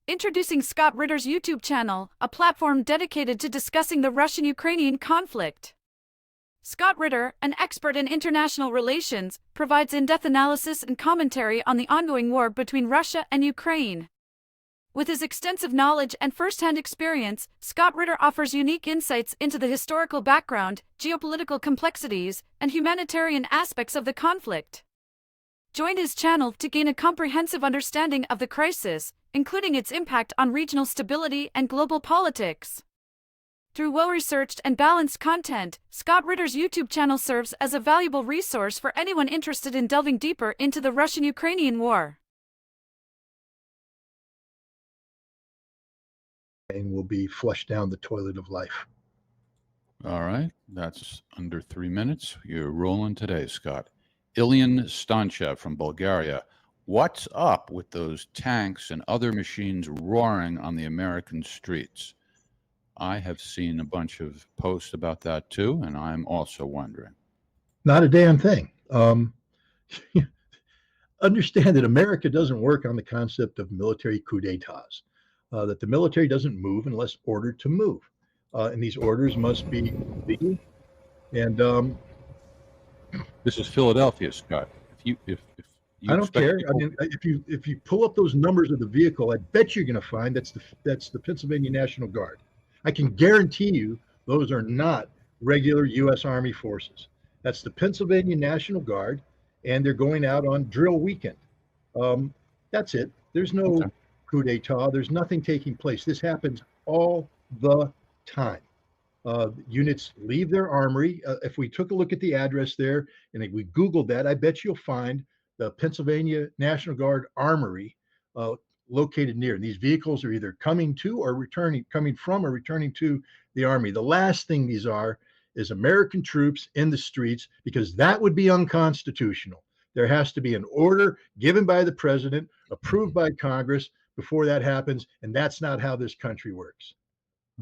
Introducing Scott Ritter's YouTube channel, a platform dedicated to discussing the Russian-Ukrainian conflict. Scott Ritter, an expert in international relations, provides in-depth analysis and commentary on the ongoing war between Russia and Ukraine. With his extensive knowledge and first-hand experience, Scott Ritter offers unique insights into the historical background, geopolitical complexities, and humanitarian aspects of the conflict. Join his channel to gain a comprehensive understanding of the crisis, including its impact on regional stability and global politics. Through well-researched and balanced content, Scott Ritter's YouTube channel serves as a valuable resource for anyone interested in delving deeper into the Russian-Ukrainian war. And will be flushed down the toilet of life. All right, that's under 3 minutes. You're rolling today, Scott. Ilyan Stanchev from Bulgaria. What's up with those tanks and other machines roaring on the American streets? I have seen a bunch of posts about that too, and I'm also wondering. Not a damn thing. Understand that America doesn't work on the concept of military coup d'etats, that the military doesn't move unless ordered to move. And these orders must be legal. And this is Philadelphia, Scott. If you I don't care. I mean, if you pull up those numbers of the vehicle, I bet you're going to find that's the Pennsylvania National Guard. I can guarantee you those are not regular U.S. Army forces. That's the Pennsylvania National Guard, and they're going out on drill weekend. That's it. There's no coup d'etat. There's nothing taking place. This happens all the time. Units leave their armory. If we took a look at the address there and we Googled that, I bet you'll find the Pennsylvania National Guard Armory located near. And these vehicles are either coming from or returning to the Army. The last thing these are is American troops in the streets, because that would be unconstitutional. There has to be an order given by the president, approved by Congress before that happens. And that's not how this country works.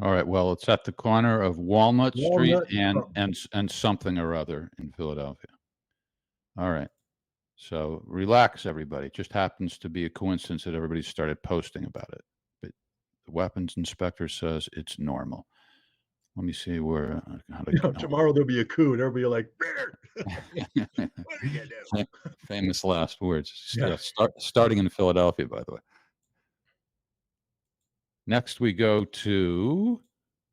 All right. Well, it's at the corner of Walnut Street and something or other in Philadelphia. All right. So relax, everybody. It just happens to be a coincidence that everybody started posting about it. But the weapons inspector says it's normal. Let me see where. Tomorrow there'll be a coup, and everybody will be like, what are you gonna do? Famous last words. Yeah. Starting in Philadelphia, by the way. Next, we go to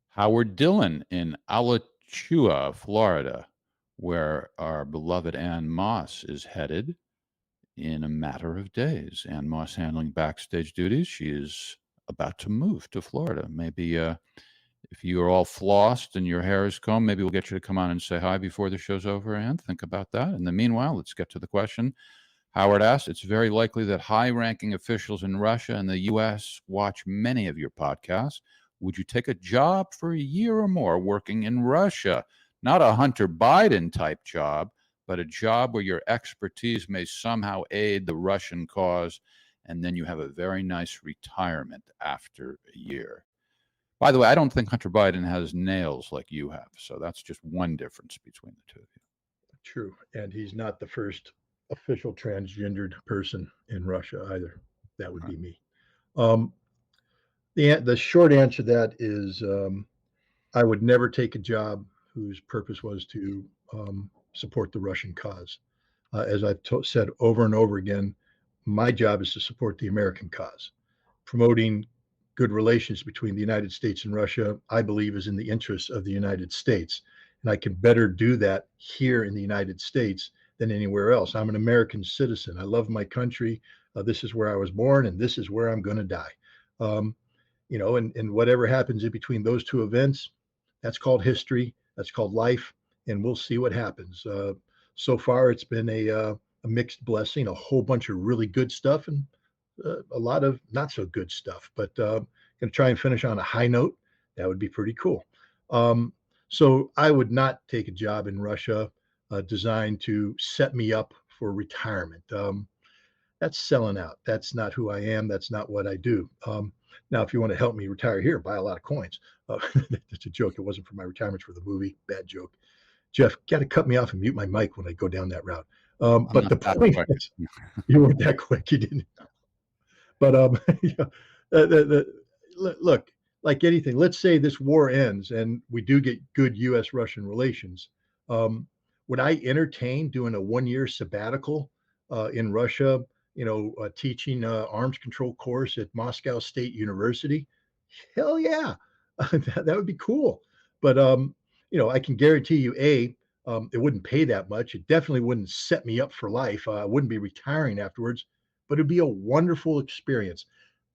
Howard Dillon in Alachua, Florida, where our beloved Ann Moss is headed in a matter of days. Ann Moss handling backstage duties. She is about to move to Florida. Maybe if you're all flossed and your hair is combed, maybe we'll get you to come on and say hi before the show's over, Ann. Think about that. In the meanwhile, let's get to the question. Howard asks, it's very likely that high-ranking officials in Russia and the U.S. watch many of your podcasts. Would you take a job for a year or more working in Russia? Not a Hunter Biden type job, but a job where your expertise may somehow aid the Russian cause, and then you have a very nice retirement after a year. By the way, I don't think Hunter Biden has nails like you have, so that's just one difference between the two of you. True, and he's not the first official transgendered person in Russia either. That would be me. The short answer to that is I would never take a job whose purpose was to support the Russian cause. As I've said over and over again, my job is to support the American cause. Promoting good relations between the United States and Russia, I believe, is in the interests of the United States. And I can better do that here in the United States than anywhere else. I'm an American citizen. I love my country. This is where I was born, and this is where I'm going to die. And whatever happens in between those two events, that's called history. That's called life, and we'll see what happens. So far, it's been a mixed blessing, a whole bunch of really good stuff and a lot of not so good stuff, but going to try and finish on a high note. That would be pretty cool. So I would not take a job in Russia designed to set me up for retirement. That's selling out. That's not who I am. That's not what I do. Now, if you want to help me retire here, buy a lot of coins. That's a joke. It wasn't for my retirement, for the movie. Bad joke. Jeff, got to cut me off and mute my mic when I go down that route. But the point is, you weren't that quick. You didn't. But yeah, Look, like anything, let's say this war ends and we do get good U.S.-Russian relations. Um, would I entertain doing a 1-year sabbatical in Russia? Teaching arms control course at Moscow State University. Hell yeah, that would be cool. But I can guarantee you, it wouldn't pay that much. It definitely wouldn't set me up for life. I wouldn't be retiring afterwards, but it'd be a wonderful experience.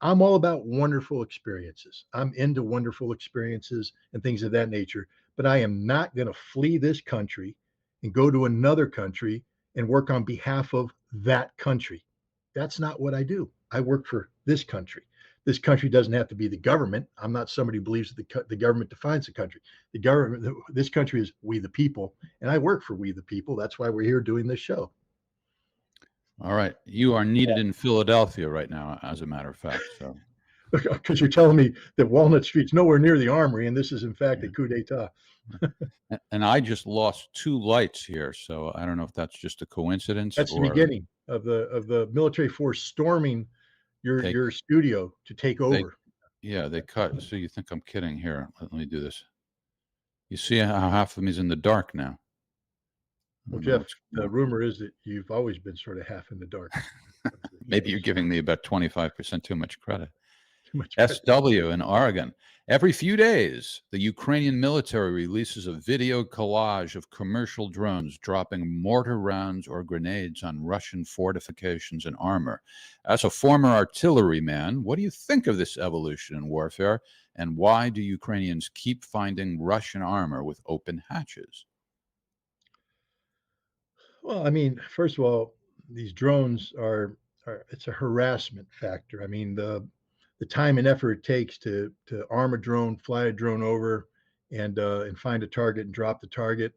I'm all about wonderful experiences. I'm into wonderful experiences and things of that nature. But I am not going to flee this country and go to another country and work on behalf of that country. That's not what I do. I work for this country. This country doesn't have to be the government. I'm not somebody who believes that the government defines the country. The government, this country is we the people, and I work for we the people. That's why we're here doing this show. All right. You are needed in Philadelphia right now, as a matter of fact. So, because you're telling me that Walnut Street's nowhere near the Armory, and this is in fact a coup d'état. and I just lost 2 lights here, so I don't know if that's just a coincidence. That's the beginning of the military force storming your studio to take over. They cut. So you think I'm kidding? Here, let me do this. You see how half of me's in the dark now. Well, Jeff, the rumor is that you've always been sort of half in the dark. Maybe you're giving me about 25% too much credit. SW in Oregon. Every few days, the Ukrainian military releases a video collage of commercial drones dropping mortar rounds or grenades on Russian fortifications and armor. As a former artilleryman, what do you think of this evolution in warfare, and why do Ukrainians keep finding Russian armor with open hatches? Well, I mean, first of all, these drones it's a harassment factor. I mean, the time and effort it takes to arm a drone, fly a drone over, and find a target and drop the target.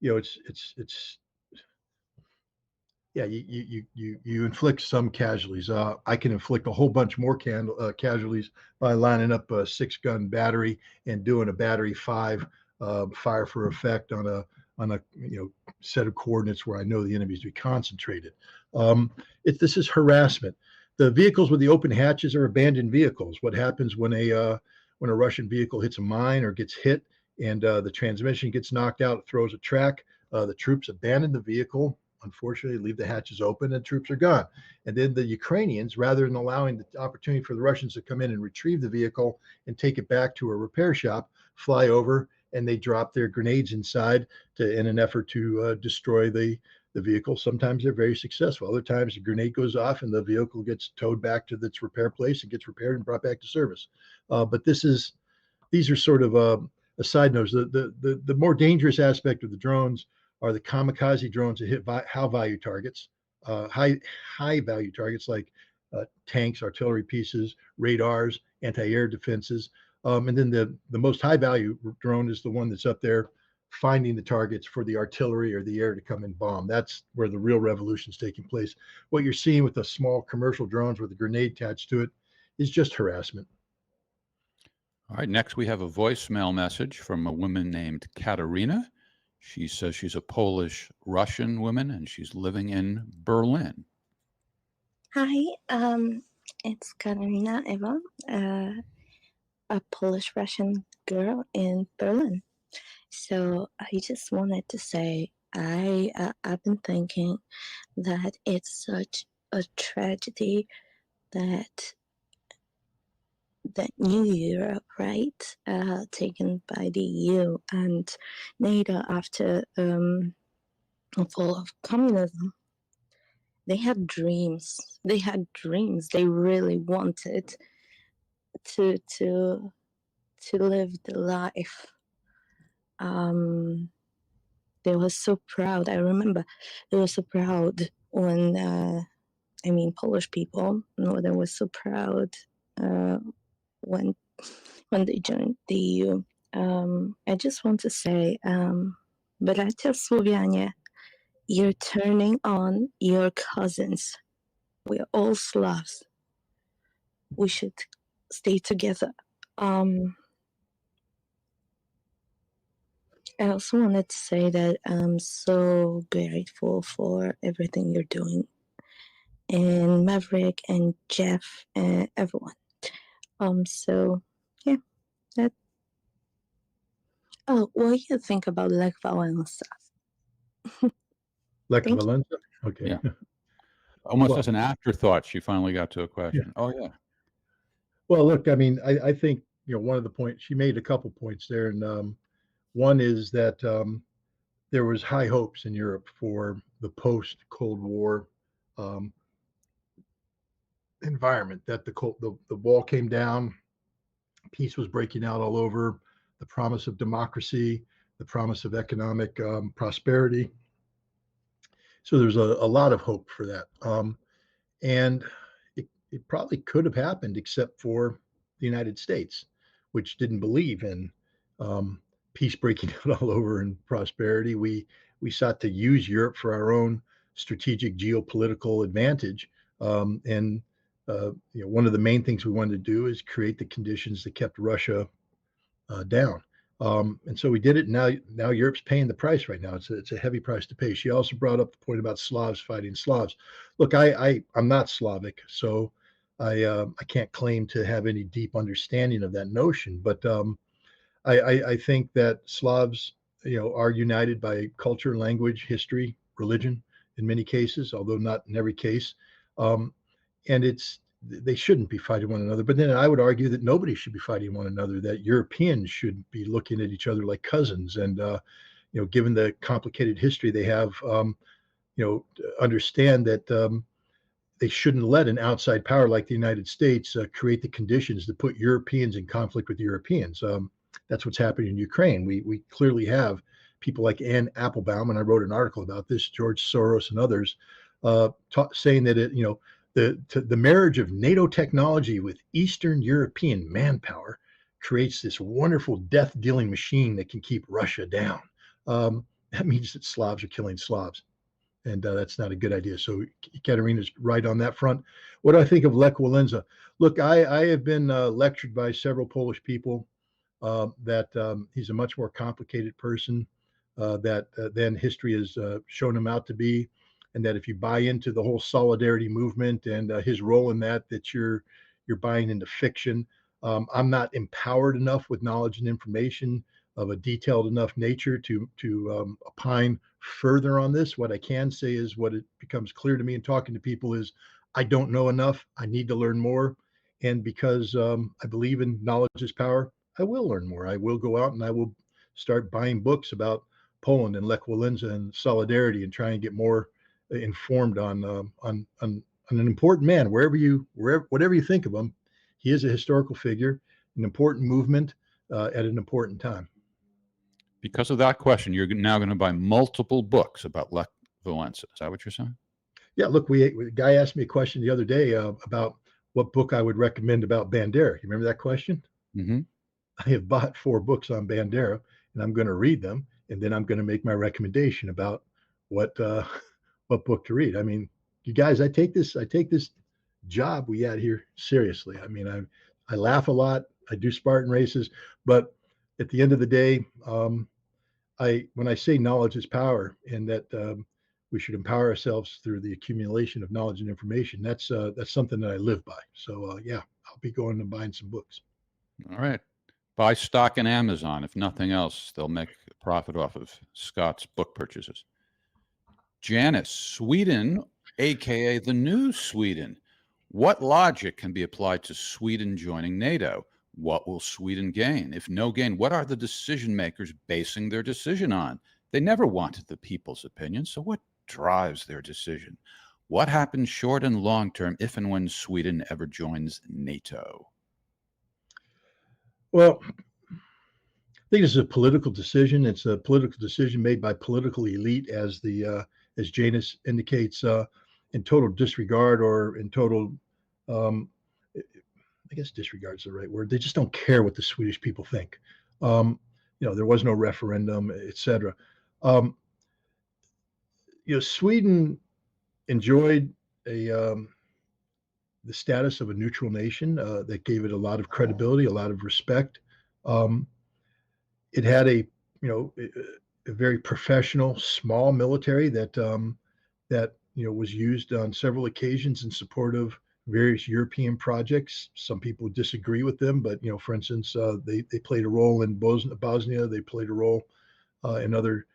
It's yeah, you inflict some casualties. I can inflict a whole bunch more casualties by lining up a 6-gun battery and doing a battery 5 fire for effect on a set of coordinates where I know the enemy's to be concentrated. This is harassment. The vehicles with the open hatches are abandoned vehicles. What happens when a Russian vehicle hits a mine or gets hit and the transmission gets knocked out, it throws a track, the troops abandon the vehicle, unfortunately leave the hatches open, and troops are gone. And then the Ukrainians, rather than allowing the opportunity for the Russians to come in and retrieve the vehicle and take it back to a repair shop, fly over and they drop their grenades inside in an effort to destroy the vehicle. Sometimes they're very successful. Other times the grenade goes off and the vehicle gets towed back to its repair place and gets repaired and brought back to service. But these are sort of a side note. The more dangerous aspect of the drones are the kamikaze drones that hit high value targets, high value targets like tanks, artillery pieces, radars, anti-air defenses. And then the most high value drone is the one that's up there finding the targets for the artillery or the air to come and bomb. That's where the real revolution is taking place. What you're seeing with the small commercial drones with a grenade attached to it is just harassment. All right, next we have a voicemail message from a woman named Katerina. She says she's a Polish-Russian woman and she's living in Berlin. Hi, it's Katerina Eva, a Polish-Russian girl in Berlin. So I just wanted to say I've been thinking that it's such a tragedy that New Europe, right, taken by the EU and NATO after the fall of communism. They had dreams. They really wanted to live the life. They were so proud. I remember they were so proud when Polish people. They were so proud when they joined the EU. I just want to say, bracia Słowianie, you're turning on your cousins. We're all Slavs. We should stay together. I also wanted to say that I'm so grateful for everything you're doing. and Maverick and Jeff and everyone. So yeah, that. Oh, what do you think about Lech Walesa? Lech Thank you. Walesa? Okay. Yeah. Almost Well, as an afterthought, she finally got to a question. Oh, yeah. well, look, I mean, I think, one of the points, she made a couple points there. And one is that there was high hopes in Europe for the post-Cold War um, environment, that the wall came down, peace was breaking out all over, the promise of democracy, the promise of economic prosperity. So there's a lot of hope for that. And it probably could have happened except for the United States, which didn't believe in peace breaking out all over and prosperity. We sought to use Europe for our own strategic geopolitical advantage. And one of the main things we wanted to do is create the conditions that kept Russia down. And so we did it. Now Europe's paying the price right now. It's a heavy price to pay. She also brought up the point about Slavs fighting Slavs. Look, I'm not Slavic, so I can't claim to have any deep understanding of that notion. But I think that Slavs, are united by culture, language, history, religion in many cases, although not in every case. And they shouldn't be fighting one another. But then I would argue that nobody should be fighting one another, that Europeans should be looking at each other like cousins. And, given the complicated history they have, understand that they shouldn't let an outside power like the United States create the conditions to put Europeans in conflict with Europeans. That's what's happening in Ukraine. We clearly have people like Anne Applebaum, and I wrote an article about this, George Soros and others, saying that the marriage of NATO technology with Eastern European manpower creates this wonderful death-dealing machine that can keep Russia down. That means that Slavs are killing Slavs, and that's not a good idea. So Katerina's right on that front. What do I think of Lech Walesa? Look, I have been lectured by several Polish people that he's a much more complicated person than history has shown him out to be. And that if you buy into the whole solidarity movement and his role in that you're buying into fiction. I'm not empowered enough with knowledge and information of a detailed enough nature to opine further on this. What I can say is what it becomes clear to me in talking to people is I don't know enough. I need to learn more. And because I believe in knowledge is power, I will learn more. I will go out and I will start buying books about Poland and Lech Walesa and solidarity and try and get more informed on an important man, whatever you think of him. He is a historical figure, an important movement at an important time. Because of that question, you're now going to buy multiple books about Lech Walesa. Is that what you're saying? Yeah, look, a guy asked me a question the other day about what book I would recommend about Bandera. You remember that question? Mm-hmm. I have bought 4 books on Bandera, and I'm going to read them, and then I'm going to make my recommendation about what book to read. I mean, you guys, I take this job we got here seriously. I mean, I laugh a lot. I do Spartan races, but at the end of the day, when I say knowledge is power, and that we should empower ourselves through the accumulation of knowledge and information, that's something that I live by. So yeah, I'll be going and buying some books. All right. Buy stock in Amazon. If nothing else, they'll make a profit off of Scott's book purchases. Janice, Sweden, aka the new Sweden. What logic can be applied to Sweden joining NATO? What will Sweden gain? If no gain, what are the decision makers basing their decision on? They never wanted the people's opinion, so what drives their decision? What happens short and long term if and when Sweden ever joins NATO? Well, I think it's a political decision. It's a political decision made by political elite, as Janus indicates, in total disregard or in total, I guess disregard is the right word. They just don't care what the Swedish people think. There was no referendum, etc. Sweden enjoyed the status of a neutral nation that gave it a lot of credibility, a lot of respect. It had a very professional, small military that was used on several occasions in support of various European projects. Some people disagree with them, but for instance, they played a role in Bosnia. They played a role in other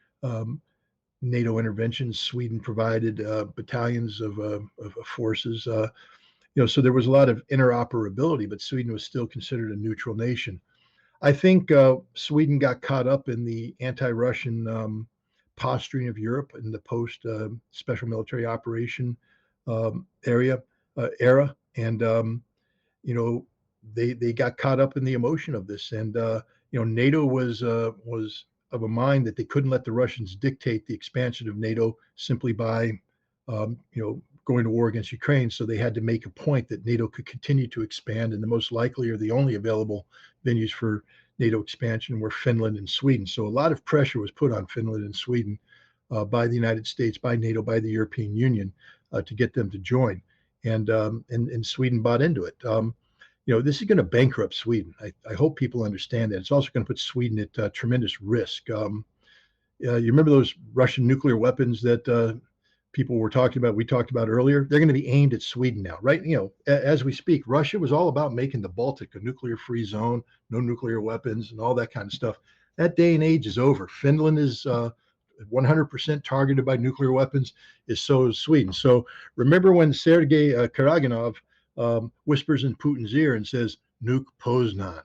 NATO interventions. Sweden provided battalions of forces. So there was a lot of interoperability, but Sweden was still considered a neutral nation. I think Sweden got caught up in the anti-Russian posturing of Europe in the post special military operation era, and they got caught up in the emotion of this, and NATO was of a mind that they couldn't let the Russians dictate the expansion of NATO simply by going to war against Ukraine. So they had to make a point that NATO could continue to expand, and the most likely or the only available venues for NATO expansion were Finland and Sweden. So a lot of pressure was put on Finland and Sweden by the United States, by NATO, by the European Union to get them to join. And Sweden bought into it. This is going to bankrupt Sweden. I hope people understand that. It's also going to put Sweden at tremendous risk. You remember those Russian nuclear weapons that people were talking about, we talked about earlier? They're going to be aimed at Sweden now, right? As we speak, Russia was all about making the Baltic a nuclear-free zone, no nuclear weapons, and all that kind of stuff. That day and age is over. Finland is 100% targeted by nuclear weapons, so is Sweden. So remember when Sergei Karaganov whispers in Putin's ear and says, nuke Poznan.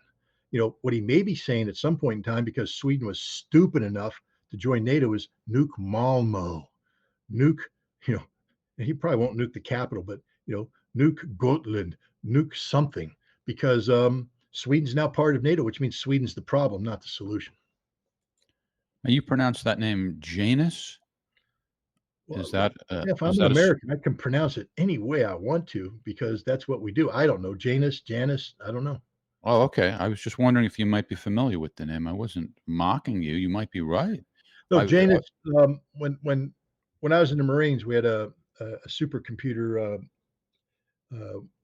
What he may be saying at some point in time, because Sweden was stupid enough to join NATO, is nuke Malmo. Nuke, and he probably won't nuke the capital, but, nuke Gotland, nuke something, because Sweden's now part of NATO, which means Sweden's the problem, not the solution. Now, you pronounce that name Janus? Is that if I'm an American, I can pronounce it any way I want to, because that's what we do. I don't know. Janus, I don't know. Oh, okay. I was just wondering if you might be familiar with the name. I wasn't mocking you. You might be right. No, Janus, when I was in the Marines, we had a supercomputer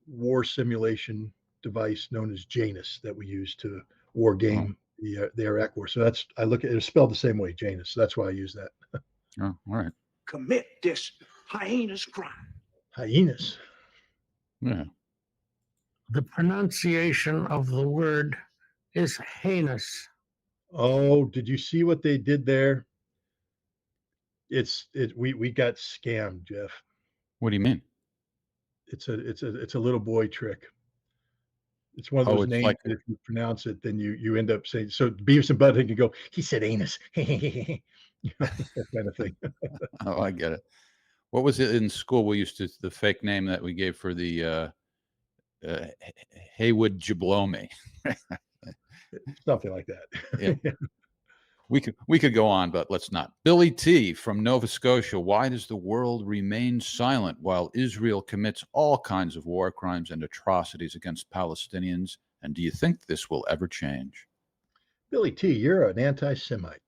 war simulation device known as Janus that we used to war game the Iraq war. So I look at it, it's spelled the same way, Janus. So that's why I use that. Oh, all right. Commit this heinous crime. Hyenas. Yeah. The pronunciation of the word is heinous. Oh, did you see what they did there? We got scammed, Jeff. What do you mean? It's a little boy trick. It's one of those names that if you pronounce it, then you end up saying, so Beavis and Butthead can go, he said anus. That kind of thing. Oh, I get it. What was it in school? We used to, the fake name that we gave for the Haywood Jablomi. Something like that. Yeah. We could go on, but let's not. Billy T. from Nova Scotia. Why does the world remain silent while Israel commits all kinds of war crimes and atrocities against Palestinians? And do you think this will ever change? Billy T., you're an anti-Semite.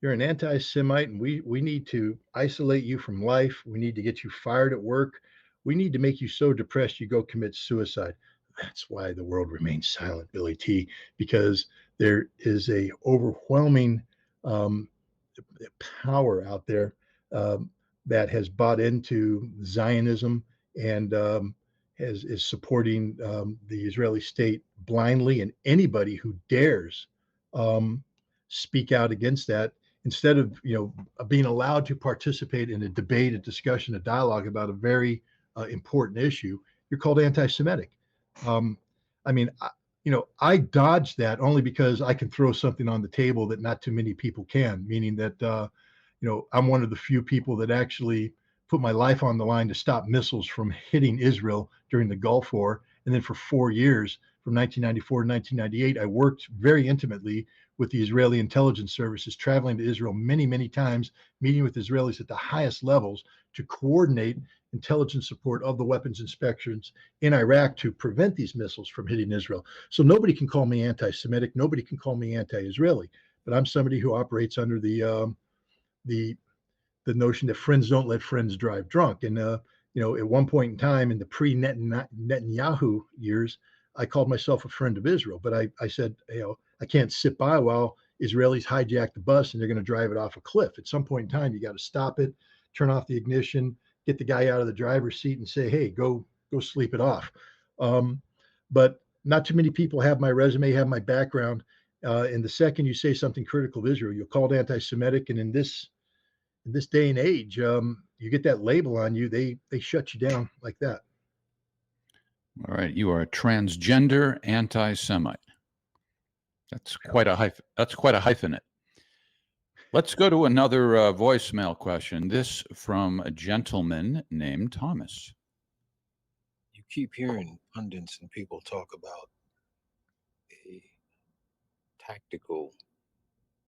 You're an anti-Semite, and we need to isolate you from life. We need to get you fired at work. We need to make you so depressed you go commit suicide. That's why the world remains silent, Billy T., because there is a overwhelming power out there that has bought into Zionism and is supporting the Israeli state blindly, and anybody who dares speak out against that, instead of being allowed to participate in a debate, a discussion, a dialogue about a very important issue, you're called anti-Semitic. I dodge that only because I can throw something on the table that not too many people can, meaning that, I'm one of the few people that actually put my life on the line to stop missiles from hitting Israel during the Gulf War. And then for 4 years, from 1994 to 1998, I worked very intimately with the Israeli intelligence services, traveling to Israel many, many times, meeting with Israelis at the highest levels to coordinate intelligence support of the weapons inspections in Iraq to prevent these missiles from hitting Israel. So nobody can call me anti-Semitic. Nobody can call me anti-Israeli. But I'm somebody who operates under the notion that friends don't let friends drive drunk. And at one point in time in the pre-Netanyahu years, I called myself a friend of Israel. But I said, I can't sit by while Israelis hijack the bus and they're going to drive it off a cliff. At some point in time, you got to stop it, turn off the ignition, get the guy out of the driver's seat and say, hey, go sleep it off. But not too many people have my resume, have my background. And the second you say something critical of Israel, you're called anti-Semitic. And in this day and age, you get that label on you, they shut you down like that. All right, you are a transgender anti-Semite. That's quite a hyphenate. Let's go to another voicemail question. This from a gentleman named Thomas. You keep hearing pundits and people talk about a tactical